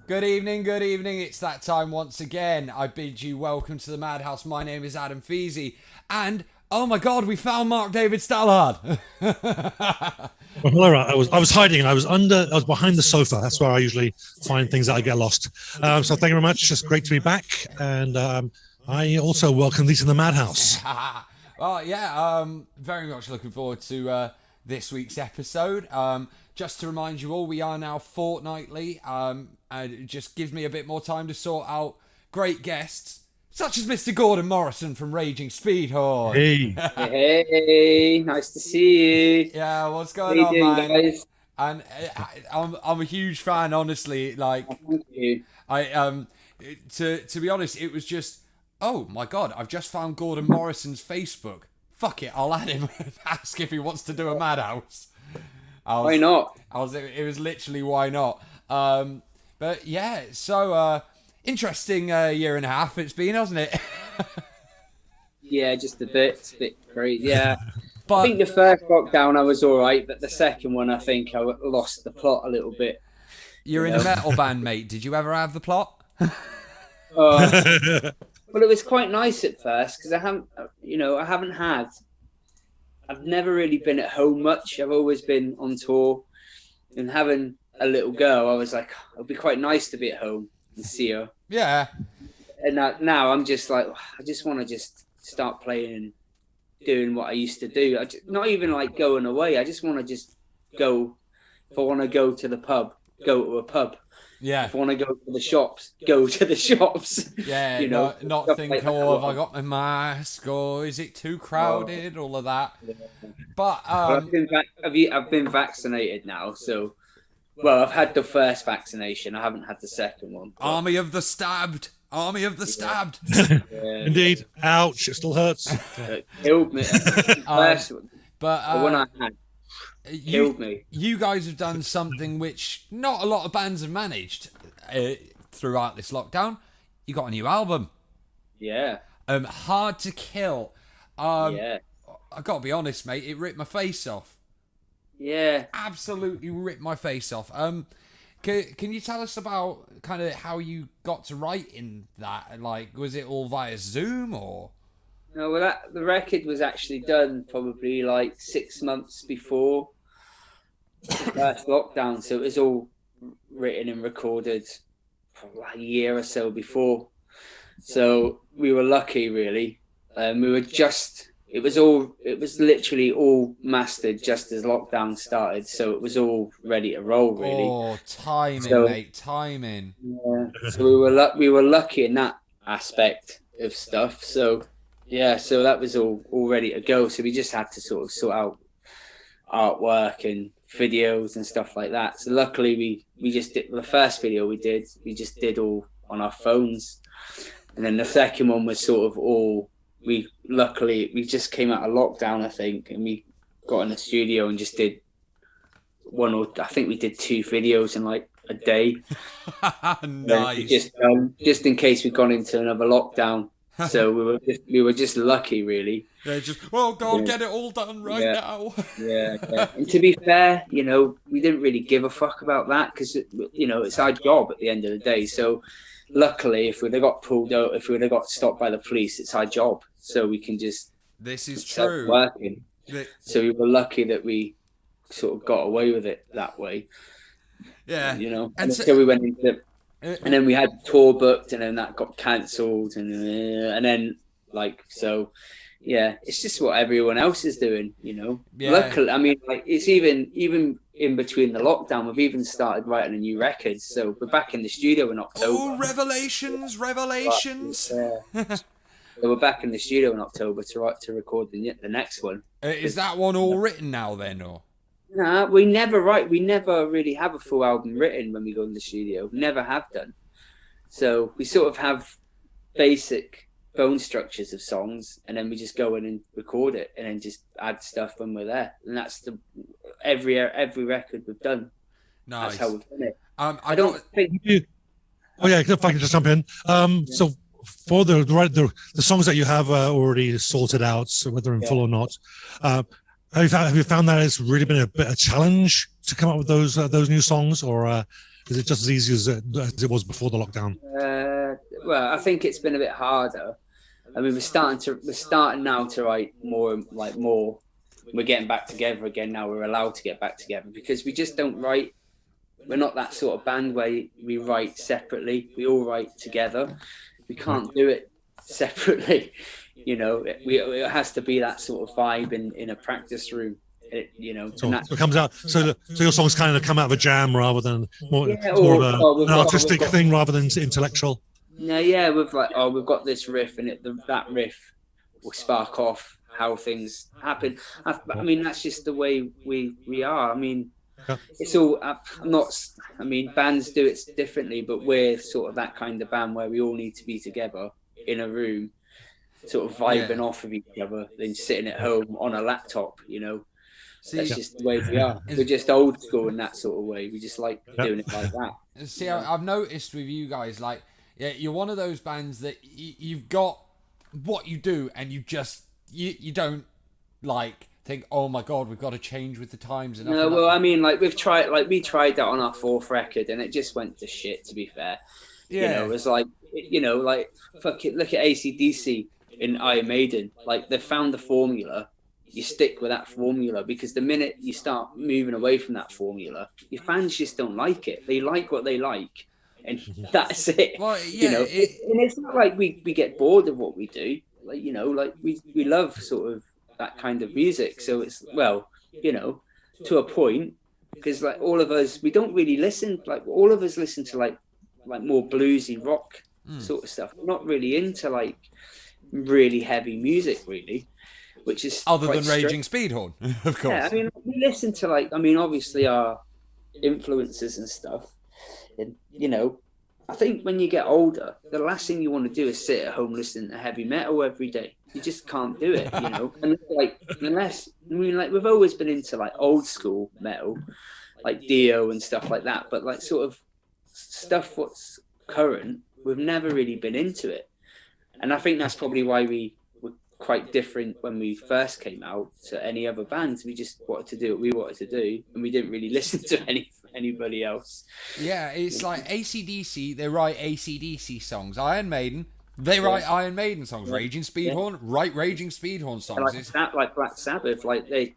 Good evening, good evening. It's that time once again. I bid you welcome to the Madhouse. My name is Adam Feasy. And, oh my god, we found Mark David Stallard. Well, hello. I was hiding. I was behind the sofa. That's where I usually find things that I get lost. So thank you very much. It's great to be back. And I also welcome these in the Madhouse. Well, very much looking forward to this week's episode. Just to remind you all, we are now fortnightly. And it just gives me a bit more time to sort out great guests, such as Mr. Gordon Morrison from Raging Speedhorn. Hey. Hey, nice to see you. Yeah, what's How going you on, doing, man? guys? And I'm a huge fan, honestly. Like, Thank you. to be honest, it was just, oh my god, I've just found Gordon Morrison's Facebook. Fuck it, I'll add him and ask if he wants to do a Madhouse. Why not? It was literally why not. But yeah, so interesting year and a half it's been, hasn't it? Yeah, just a bit. It's a bit crazy. Yeah. But I think the first lockdown I was all right, but the second one I think I lost the plot a little bit. you're in a metal band, mate. Did you ever have the plot? Uh, well, it was quite nice at first because I've never really been at home much. I've always been on tour, and having a little girl, I was like, it'd be quite nice to be at home and see her. Yeah. And now I'm just like, I just want to just start playing and doing what I used to do. Not even like going away. I just want to just go. If I want to go to the pub, go to a pub. Yeah. If I want to go to the shops, go to the shops. Yeah, You know, not stuff think, like that. oh, have I got my mask, or is it too crowded, all of that. But, I've been vaccinated now, so I've had the first vaccination. I haven't had the second one. But, Army of the Stabbed. Army of the Stabbed. Indeed. Ouch. It still hurts. it killed me. The first one, But the one I had killed me. you guys have done something which not a lot of bands have managed throughout this lockdown. You got a new album. Yeah. Hard to Kill. Yeah. I gotta be honest, mate, it ripped my face off. Yeah. Absolutely ripped my face off. Can you tell us about kind of how you got to write in that? Like, was it all via Zoom or? No, well, the record was actually done probably like 6 months before the first lockdown, so it was all written and recorded probably like a year or so before. So we were lucky, really. It was literally all mastered just as lockdown started, so it was all ready to roll, really. Oh, timing, mate, timing. Yeah. So we were lucky in that aspect of stuff. So yeah, so that was all ready to go. So we just had to sort out artwork and videos and stuff like that. So luckily we just did the first video we just did all on our phones, and then the second one was sort of all we just came out of lockdown, I think, and we got in the studio and just did I think we did 2 videos in like a day. Nice. Just in case we'd gone into another lockdown. So we were just lucky, really. Yeah, just, well, go get it all done right now. Yeah. And to be fair, we didn't really give a fuck about that because, it's our job at the end of the day. So luckily, if we'd have got pulled out, if we'd have got stopped by the police, it's our job. So we can just This is start true. working. So we were lucky that we sort of got away with it that way. Yeah. And so we went into... And then we had tour booked, and then that got cancelled, and then it's just what everyone else is doing, Yeah. Luckily, I mean, like it's even in between the lockdown, we've even started writing a new record, so we're back in the studio in October. Oh, revelations! Yeah. So we're back in the studio in October to record the next one. Is that one all written now then, or? Nah, we never really have a full album written when we go in the studio. Never have done. So we sort of have basic bone structures of songs, and then we just go in and record it, and then just add stuff when we're there. And that's every record we've done. Nice. That's how we've done it. I don't think. Oh yeah, if I can just jump in. So for the songs that you have already sorted out, so whether in full or not, have you found that it's really been a bit of a challenge to come up with those new songs, or Is it just as easy as it was before the lockdown? Well, I think it's been a bit harder. I mean, we're starting now to write more. We're getting back together again now. We're allowed to get back together because we just don't write. We're not that sort of band where we write separately. We all write together. We can't do it separately. It has to be that sort of vibe in a practice room. So it comes out. So your songs kind of come out of a jam rather than more of an artistic thing rather than intellectual. No, yeah, we've got this riff, and that riff will spark off how things happen. I mean, that's just the way we are. I mean, it's all. I'm not. I mean, bands do it differently, but we're sort of that kind of band where we all need to be together in a room, sort of vibing off of each other, than sitting at home on a laptop. That's just the way we are. We're just old school in that sort of way. We just like doing it like that. See, I've noticed with you guys, like, you're one of those bands that you've got what you do, and you just you don't like think, oh my god, we've got to change with the times. And no, well, I mean, like we tried that on our fourth record, and it just went to shit. To be fair, it was like fuck it. Look at AC/DC in Iron Maiden. Like, they found the formula. You stick with that formula, because the minute you start moving away from that formula, your fans just don't like it. They like what they like, and that's it. Well, and it's not like we get bored of what we do. Like, we love sort of that kind of music. So it's, to a point, because like all of us, we don't really listen. Like, all of us listen to like more bluesy rock sort of stuff. We're not really into like really heavy music, really. Which is other than Raging Speedhorn, of course. Yeah, I mean, we listen to obviously our influences and stuff. And, I think when you get older, the last thing you want to do is sit at home listening to heavy metal every day. You just can't do it, And we've always been into like old school metal, like Dio and stuff like that. But like sort of stuff what's current, we've never really been into it. And I think that's probably why we were quite different when we first came out to any other bands. We just wanted to do what we wanted to do, and we didn't really listen to anybody else. Yeah, it's like AC/DC, they write AC/DC songs. Iron Maiden, they write Iron Maiden songs. Raging Speedhorn, write Raging Speedhorn songs. Like that, like Black Sabbath, like they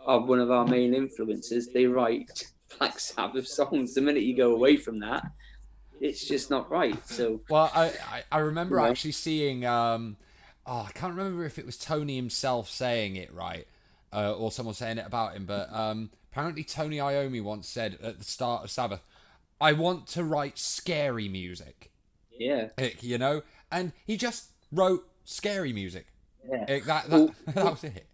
are one of our main influences. They write Black Sabbath songs. The minute you go away from that, it's just not right. So, well, I remember actually seeing I can't remember if it was Tony himself saying it, right, or someone saying it about him, but apparently Tony Iommi once said at the start of Sabbath, I want to write scary music. Yeah. And he just wrote scary music. Yeah. That was it.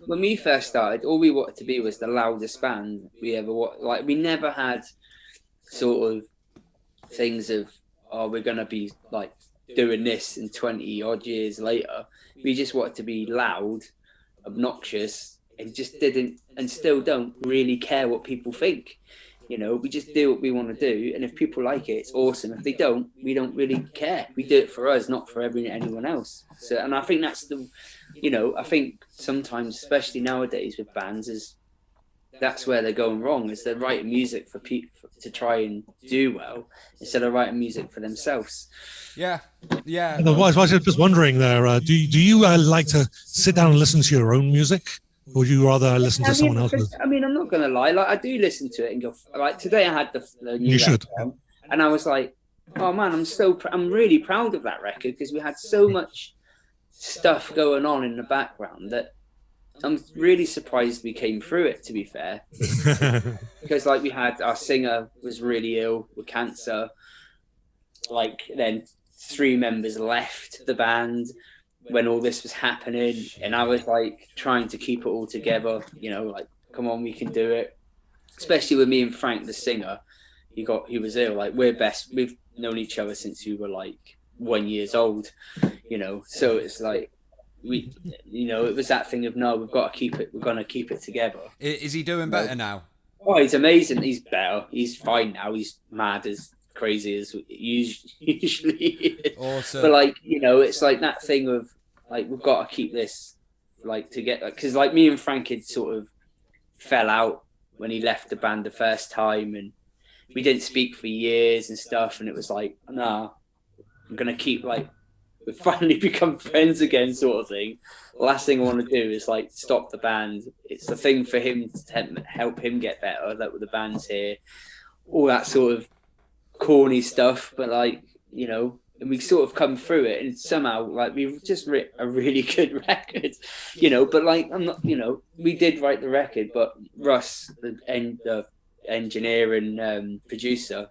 When we first started, all we wanted to be was the loudest band we ever like. We never had sort of things of, we're going to be like doing this in 20 odd years later. We just wanted to be loud, obnoxious, and just didn't, and still don't really care what people think. We just do what we want to do, and if people like it, it's awesome. If they don't, we don't really care. We do it for us, not for anyone else. So, and I think that's the, I think sometimes, especially nowadays with bands, that's where they're going wrong, is they're writing music for people to try and do well instead of writing music for themselves. Yeah. I was just wondering there, do you like to sit down and listen to your own music, or would you rather listen to someone else's? I mean, I'm not going to lie. Like, I do listen to it and go, like today I had the new record on, and I was like, oh man, I'm really proud of that record, because we had so much stuff going on in the background that I'm really surprised we came through it, to be fair. Because like we had, our singer was really ill with cancer. Like, then 3 members left the band when all this was happening, and I was like trying to keep it all together, like, come on, we can do it. Especially with me and Frank, the singer, he was ill. Like, we've known each other since we were like 1 year old, so it's like, we, it was that thing of, no, we've got to keep it. We're going to keep it together. Is he doing better now? Oh, he's amazing. He's better. He's fine now. He's mad as crazy as usually. Awesome. But like, it's like that thing of like, we've got to keep this like together, because like me and Frank had sort of fell out when he left the band the first time, and we didn't speak for years and stuff, and it was like, nah, I'm gonna keep like, we've finally become friends again, sort of thing. The last thing I want to do is like stop the band. It's the thing for him to help him get better, like with the bands here, all that sort of corny stuff, but like, you know, and we sort of come through it, and somehow like we've just written a really good record, you know. But like, I'm not, you know, we did write the record, but Russ, the engineer and producer,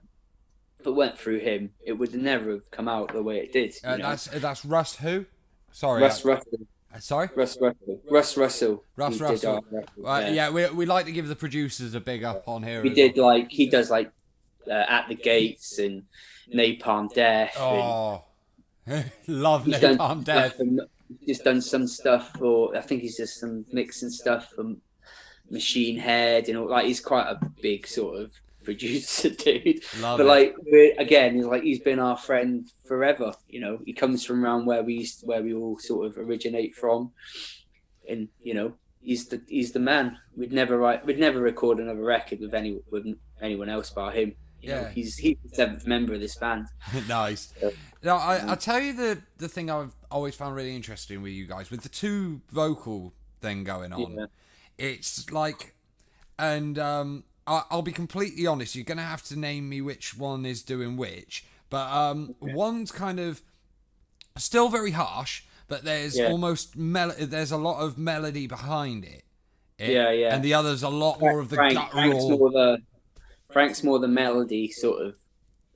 if it went through him, it would never have come out the way it did. That's Russ who? Sorry, Russ Russell. Sorry, Russ Russell. Russ Russell. Russ Russell. Yeah, we like to give the producers a big up on here. We did well. Like he does like At the Gates and Napalm Death. Oh, love Napalm Death. He's done some stuff for, I think he's just some mixing stuff for Machine Head and all. Like he's quite a big sort of producer dude. Love but it. Like again, he's been our friend forever. You know, he comes from around where we all sort of originate from, and you know, he's the man. We'd never record another record with anyone else but him. You know, he's the 7th member of this band. Nice. So, now, I'll tell you the thing I've always found really interesting with you guys, with the 2 vocal thing going on. Yeah. It's like, and I'll be completely honest, you're going to have to name me which one is doing which, but one's kind of still very harsh, but there's almost there's a lot of melody behind it. Yeah. And the other's a lot more of the guttural. Frank's more the melody sort of,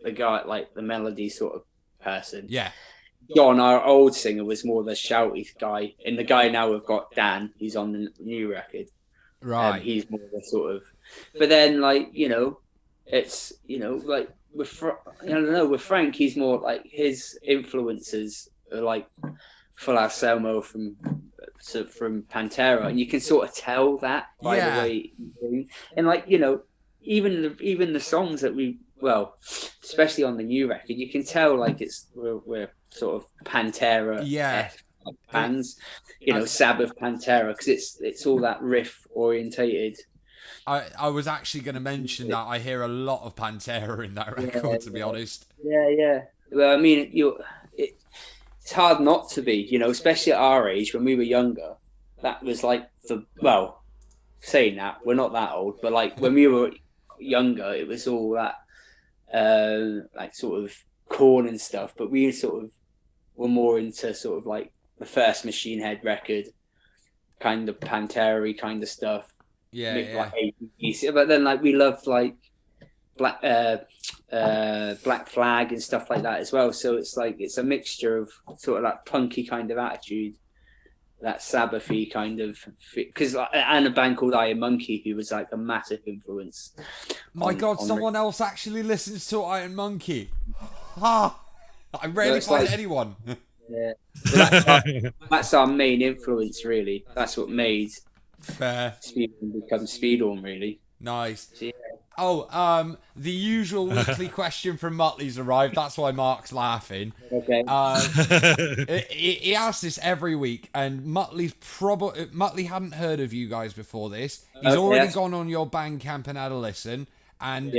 the guy, like the melody sort of person. Yeah. John, our old singer, was more the shouty guy. And the guy now we've got, Dan, he's on the new record. Right. He's more the sort of, but then like, you know, it's, you know, like I don't know, with Frank, he's more like his influences are like Full Anselmo from Pantera. And you can sort of tell that by the way, and like, you know, even the songs that especially on the new record, you can tell like we're sort of Pantera fans, you know, Sabbath Pantera, because it's all that riff orientated. I was actually going to mention that I hear a lot of Pantera in that record, to be honest. Yeah. Well, I mean, it's hard not to be, you know, especially at our age when we were younger. That was like saying that, we're not that old, but like when we were younger, it was all that like sort of Korn and stuff, but we sort of were more into sort of like the first Machine Head record, kind of Pantera-y kind of stuff. Like ACDC. But then like we loved like Black Flag and stuff like that as well, so it's like it's a mixture of sort of that punky kind of attitude, that Sabbathy kind of, because and a band called Iron Monkey, who was like a massive influence. My God, someone else actually listens to Iron Monkey. I rarely find anyone. Yeah, that's our main influence, really. That's what made Speedhorn become Speedhorn, really. Nice. So, yeah. Oh, the usual weekly question from Muttley's arrived. That's why Mark's laughing. Okay. He asks this every week, and Muttley hadn't heard of you guys before this. He's already gone on your Bandcamp and had a listen, and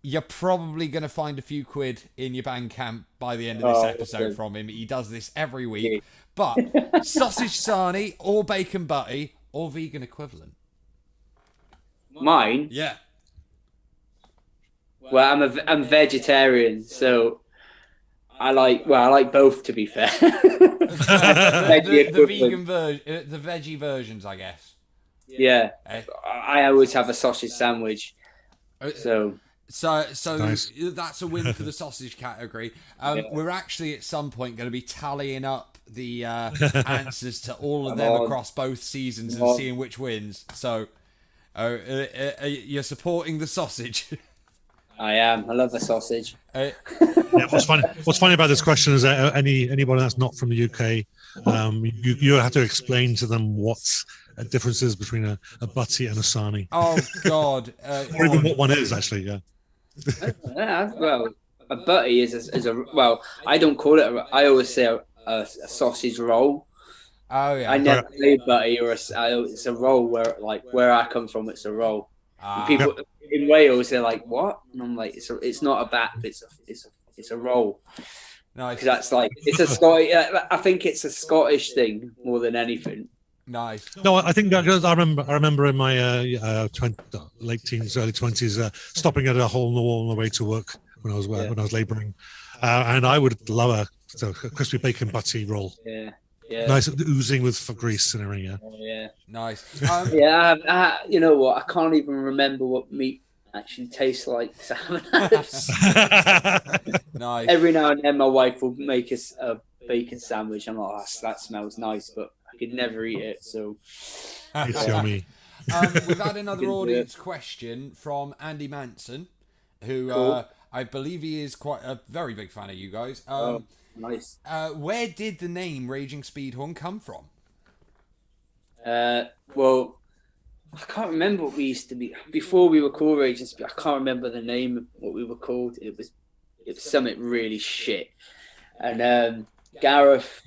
you're probably going to find a few quid in your Bandcamp by the end of this episode from him. He does this every week. But sausage sarnie or bacon butty or vegan equivalent? Mine? Yeah. Well, I'm vegetarian, so I like both, to be fair. the vegan version, the veggie versions, I guess. Yeah. I always have a sausage sandwich. So nice. That's a win for the sausage category. We're actually at some point going to be tallying up the answers to all of them across both seasons and seeing which wins. So you're supporting the sausage. I am. I love the sausage. What's funny about this question is that anybody that's not from the UK, you have to explain to them what's differences between a butty and a sarnie. Oh God! Or even what one is actually. Yeah. Well, a butty is a well. I don't call it. I always say a sausage roll. Oh yeah. I never say butty or it's a roll where I come from. It's a roll. And people in Wales, they're like, "What?" And I'm like, "It's not a bat. It's a roll." Nice. Because that's like it's a Scottish. I think it's a Scottish thing more than anything. Nice. No, I think because I remember in my late teens, early 20s, stopping at a hole in the wall on the way to work when I was labouring, and I would love a crispy bacon butty roll. Yeah, yeah. Nice, oozing with grease and everything. Yeah. Oh, yeah. Nice. Yeah. You know what? I can't even remember what meat actually tastes like. Nice. Every now and then, my wife will make us a bacon sandwich. I'm like, that smells nice, but I could never eat it. So It's yummy. We've had another audience question from Andy Manson, who Cool. I believe he is quite a very big fan of you guys. Nice. Where did the name Raging Speedhorn come from? Well, I can't remember what we used to be before we were called Raging Speed. I can't remember the name of what we were called. It was something really shit. And Gareth,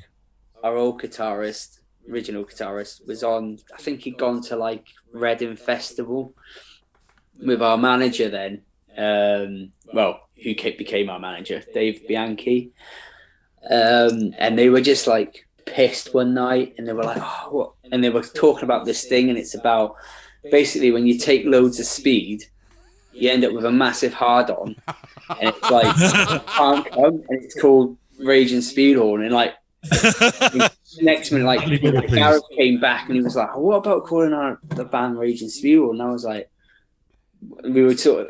our old guitarist, original guitarist, was on. I think he'd gone to like Reading Festival with our manager then. Who became our manager, Dave Bianchi. And they were just like pissed one night, and they were like, "Oh, what?" And they were talking about this thing, and it's about basically when you take loads of speed, you end up with a massive hard-on, and it's like can't come, and it's called Raging Speedhorn. And like next minute, like Gareth came back, and he was like, "Oh, what about calling the band Raging Speedhorn?" And I was like, we were sort of,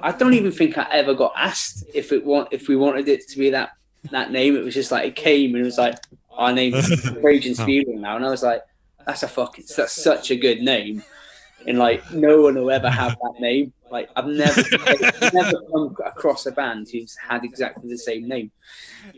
I don't even think I ever got asked if we wanted it to be that name. It was just like it came, and it was like, our name is Raging Speedhorn now, and I was like, that's such a good name, and like no one will ever have that name. Like I've never come across a band who's had exactly the same name,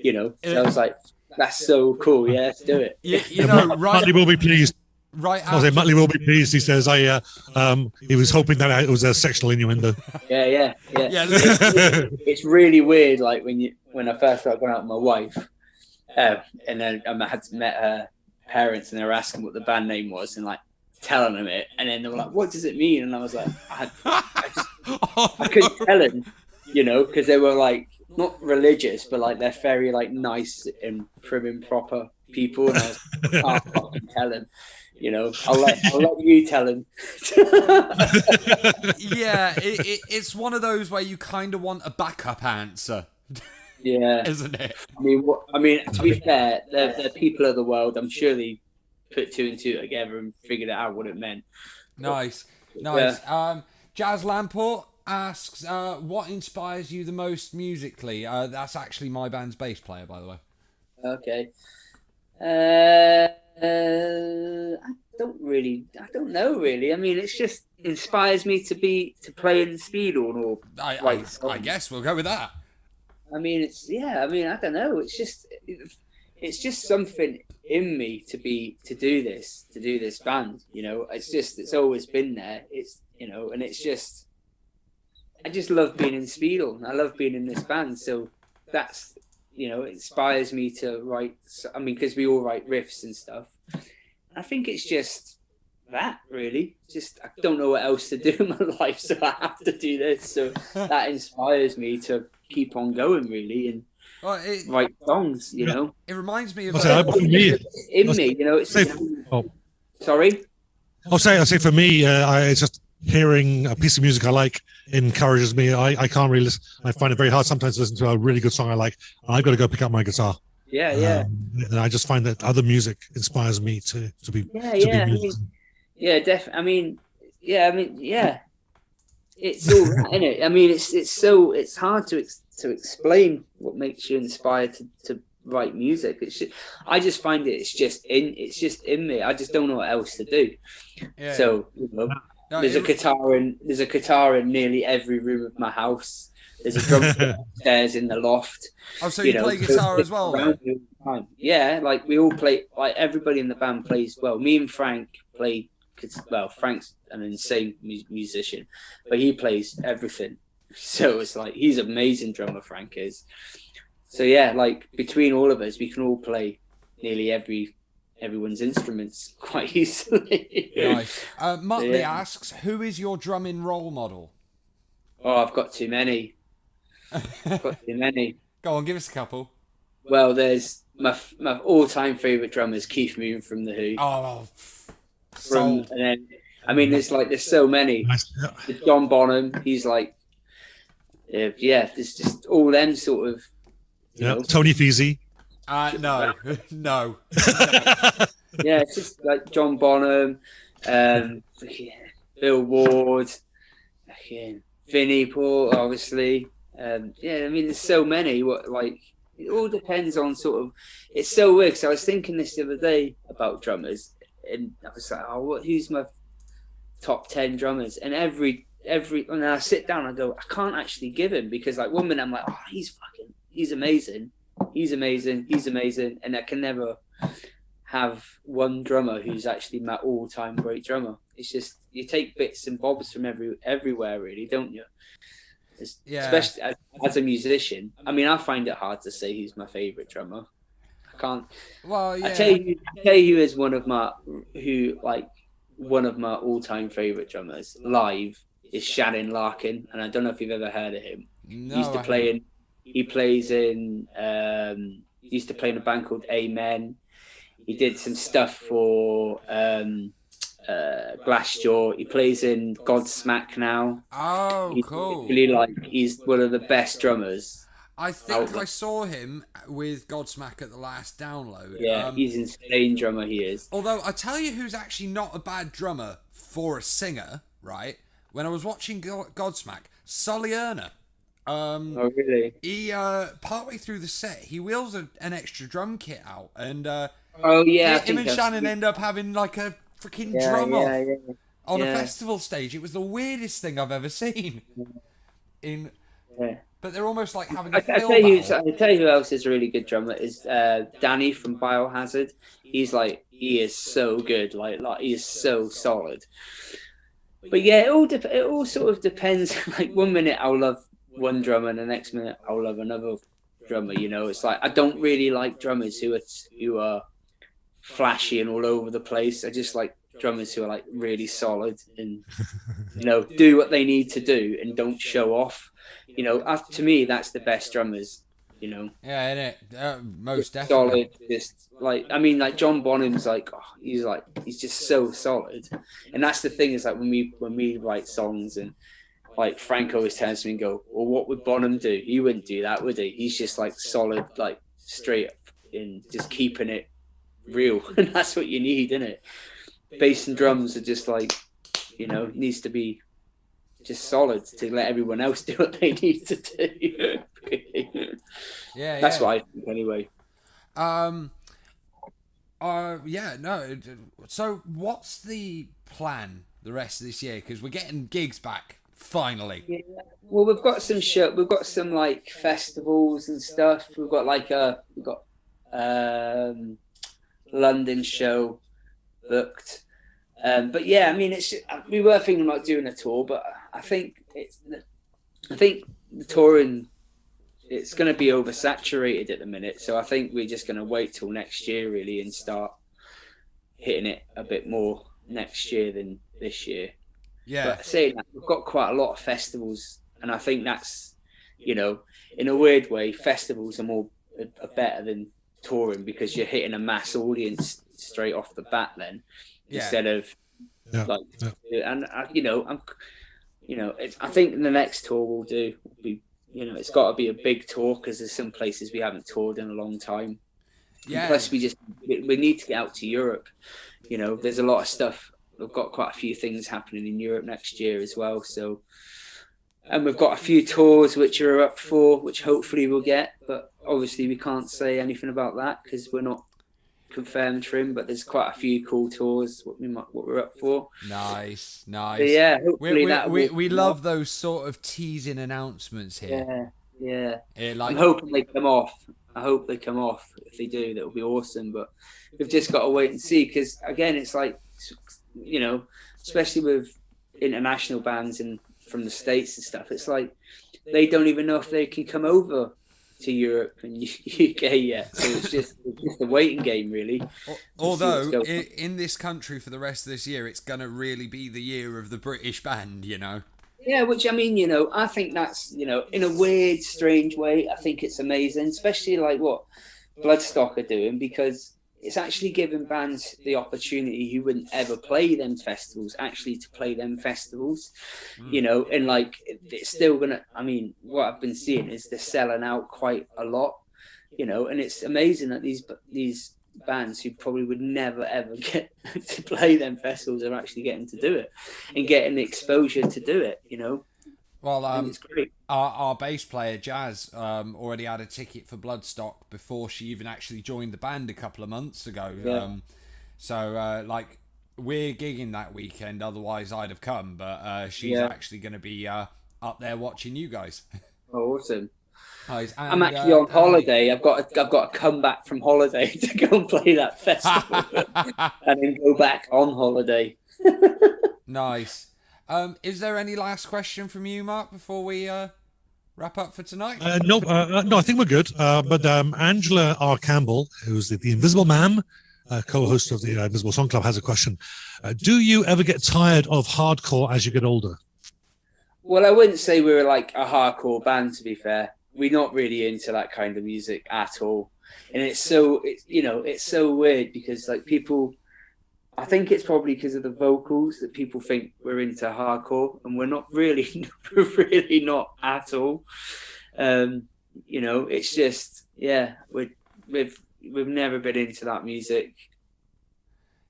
So I was like, that's so cool. Yeah, let's do it. Muttley will be pleased. Right. I was saying Muttley will be pleased. He says, he was hoping that it was a sexual innuendo. Yeah. It's really weird. Like when I first started going out with my wife, and then I had met her parents, and they were asking what the band name was, and like telling them it, and then they were like, "What does it mean?" And I was like, I couldn't tell them, because they were like not religious, but like they're very like nice and prim and proper people, and I was like, I can't fucking tell them. I'll let you tell him. Yeah, it's one of those where you kind of want a backup answer. Yeah, isn't it? I mean, to be fair, they're people of the world. I'm sure they put two and two together and figured out what it meant. Nice. Yeah. Jazz Lamport asks, what inspires you the most musically? That's actually my band's bass player, by the way. Okay. I don't know really. I mean, it's just inspires me to play in Speedhorn or I guess we'll go with that. I mean, I don't know. It's just something in me to do this band. It's always been there. And it's just I just love being in Speedhorn. I love being in this band. So that's it inspires me to write. I mean, because we all write riffs and stuff. I think it's just that, really. Just I don't know what else to do in my life, so I have to do this. So that inspires me to keep on going, really, and write songs. It reminds me of Sorry. I'll say for me, it's just hearing a piece of music I like encourages me. I can't really listen. I find it very hard sometimes to listen to a really good song I like. I've got to go pick up my guitar. Yeah. And I just find that other music inspires me to be. Definitely. I mean, it's all right, isn't it? I mean, it's hard to explain what makes you inspired to write music. I just find it's just in me. I just don't know what else to do. Yeah. So there's a guitar in nearly every room of my house. There's a drum upstairs in the loft. Oh, so you play guitar as well? Yeah, like we all play. Like everybody in the band plays well. Me and Frank play. Well, Frank's an insane musician, but he plays everything. So it's like he's an amazing drummer. Frank is. So yeah, like between all of us, we can all play nearly every everyone's instruments quite easily. Nice. Muttley Yeah. asks, who is your drumming role model? Oh, I've got too many. Go on, give us a couple. Well, there's my all-time favorite drummer is Keith Moon from the Who. Oh, sold. And then, I mean, there's so many. Nice. Yeah. There's John Bonham, he's like, there's just all them sort of. You know. Tony Feasy. No, no. Yeah, it's just like John Bonham, Bill Ward, Vinnie Paul, obviously. I mean, there's so many. It all depends on sort of. It's so weird. So I was thinking this the other day about drummers, and I was like, who's my top 10 drummers? And when I sit down, I go, I can't actually give him, because like one minute I'm like, he's amazing, and I can never have one drummer who's actually my all-time great drummer. It's just you take bits and bobs from everywhere, really, don't you? Especially as a musician. I mean, I find it hard to say who's my favorite drummer. I can't. Well, yeah. I tell you who is one of my all-time favorite drummers live is Shannon Larkin, and I don't know if you've ever heard of him. No, He used to play in a band called Amen. He did some stuff for Glassjaw. He plays in Godsmack now. Oh, cool. He's one of the best drummers. I think I saw him with Godsmack at the last download. Yeah, he's an insane drummer, he is. Although, I tell you who's actually not a bad drummer for a singer, right? When I was watching Godsmack, Sully Erna. Oh, really? He, partway through the set, he wheels an extra drum kit out, and him and Shannon end up having like a freaking drum off on a festival stage. It was the weirdest thing I've ever seen. But they're almost like having a I tell you who else is a really good drummer is Danny from Biohazard. He is so good, like he is so solid. But yeah, it all sort of depends. Like one minute I'll love one drummer, and the next minute I'll love another drummer. You know, it's like I don't really like drummers who are flashy and all over the place. I just like drummers who are like really solid and do what they need to do and don't show off. To me, that's the best drummers. Yeah, innit? Most definitely. Solid, just like John Bonham's he's just so solid, and that's the thing is like when we write songs and like Frank always turns to me and go, well, what would Bonham do? He wouldn't do that, would he? He's just like solid, like straight up and just keeping it real, and that's what you need, isn't it? Bass and drums are just like needs to be just solid to let everyone else do what they need to do. That's what I think anyway. So what's the plan the rest of this year? Because we're getting gigs back finally. Yeah. Well, we've got some like festivals and stuff. We've got London show booked. But yeah, I mean, we were thinking about doing a tour, but I think the touring, it's going to be oversaturated at the minute. So I think we're just going to wait till next year really and start hitting it a bit more next year than this year. Yeah. But saying that, we've got quite a lot of festivals, and I think that's, in a weird way, festivals are better than touring because you're hitting a mass audience straight off the bat then. Instead of and I think the next tour we'll do will be, it's got to be a big tour because there's some places we haven't toured in a long time. Yeah. And plus, we need to get out to Europe. There's a lot of stuff. We've got quite a few things happening in Europe next year as well. So, and we've got a few tours which are up for, which hopefully we'll get. But obviously, we can't say anything about that because we're not confirmed for him, but there's quite a few cool tours what we're up for. Nice. So yeah, hopefully we love those sort of teasing announcements here. Yeah. I'm hoping they come off. I hope they come off. If they do, that will be awesome. But we've just got to wait and see because again, it's like especially with international bands and from the States and stuff, it's like they don't even know if they can come over to Europe and UK yet, so it's just a waiting game, really. Although in this country for the rest of this year, it's gonna really be the year of the British band, you know. Yeah, which I mean, I think that's, in a weird, strange way, I think it's amazing, especially like what Bloodstock are doing, because it's actually giving bands the opportunity who wouldn't ever play them festivals actually to play them festivals, and like it's still gonna. I mean, what I've been seeing is they're selling out quite a lot, and it's amazing that these bands who probably would never ever get to play them festivals are actually getting to do it and getting the exposure to do it. Well, it's great. Our bass player Jazz already had a ticket for Bloodstock before she even actually joined the band a couple of months ago. Yeah. So like we're gigging that weekend, otherwise I'd have come, but she's actually going to be up there watching you guys. Oh, awesome. Nice. And, I'm actually on holiday. I've got to come back from holiday to go and play that festival and then go back on holiday. Nice. Is there any last question from you, Mark, before we wrap up for tonight? No, I think we're good. But Angela R. Campbell, who's the Invisible Ma'am, co-host of the Invisible Song Club, has a question. Do you ever get tired of hardcore as you get older? Well, I wouldn't say we were like a hardcore band, to be fair. We're not really into that kind of music at all. And it's so weird because like people, I think it's probably because of the vocals that people think we're into hardcore, and we're not really, we're really not at all. It's just, we've never been into that music.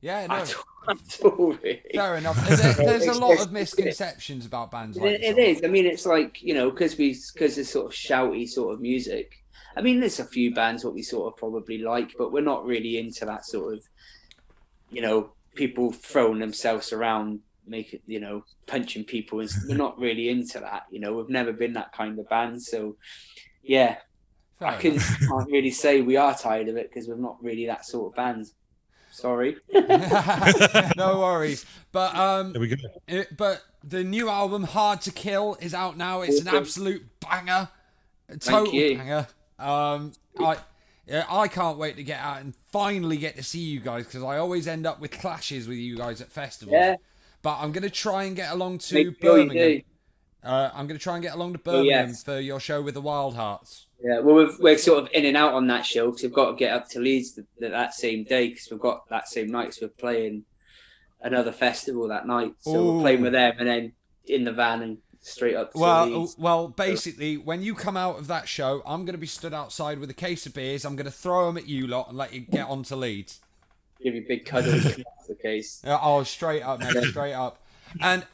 Yeah, no. At all, really. Fair enough. There's a lot of misconceptions about bands like this. It is. I mean, it's like, because it's sort of shouty sort of music. I mean, there's a few bands what we sort of probably like, but we're not really into that sort of, people throwing themselves around, punching people. We're not really into that. We've never been that kind of band. So, yeah, I can't really say we are tired of it because we're not really that sort of band. Sorry. No worries. But There we go. But the new album Hard to Kill is out now. It's an absolute banger. Total banger. I can't wait to get out and finally get to see you guys, because I always end up with clashes with you guys at festivals. Yeah. But I'm going to try and get along to Birmingham. I'm going to try and get along to Birmingham for your show with the Wild Hearts. Yeah, well, we're sort of in and out on that show because we've got to get up to Leeds that same day because we've got that same night. So we're playing another festival that night. So we're playing with them and then in the van and straight up to Leeds. Well, basically, when you come out of that show, I'm going to be stood outside with a case of beers. I'm going to throw them at you lot and let you get on to Leeds. Give you a big cuddle if that's the case. Straight up, mate, straight up. And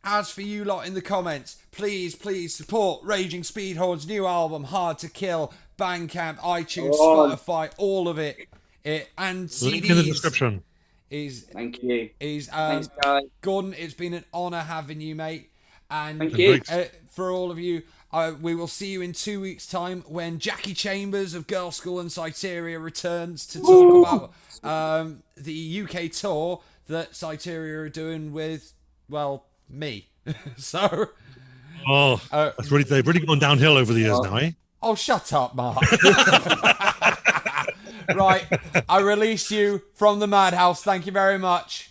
as for you lot in the comments, please support Raging Speedhorn's new album, Hard to Kill, Bandcamp, iTunes, Spotify, all of it. And CDs. Link in the description. Thank you. Thanks, guys. Gordon, it's been an honour having you, mate. And thank you. For all of you, we will see you in 2 weeks' time when Jackie Chambers of Girl School and Cyteria returns to talk about the UK tour that Cyteria are doing with, well, me. So they've really gone downhill over the years now, eh? Oh, shut up, Mark. Right, I release you from the Madhouse. Thank you very much.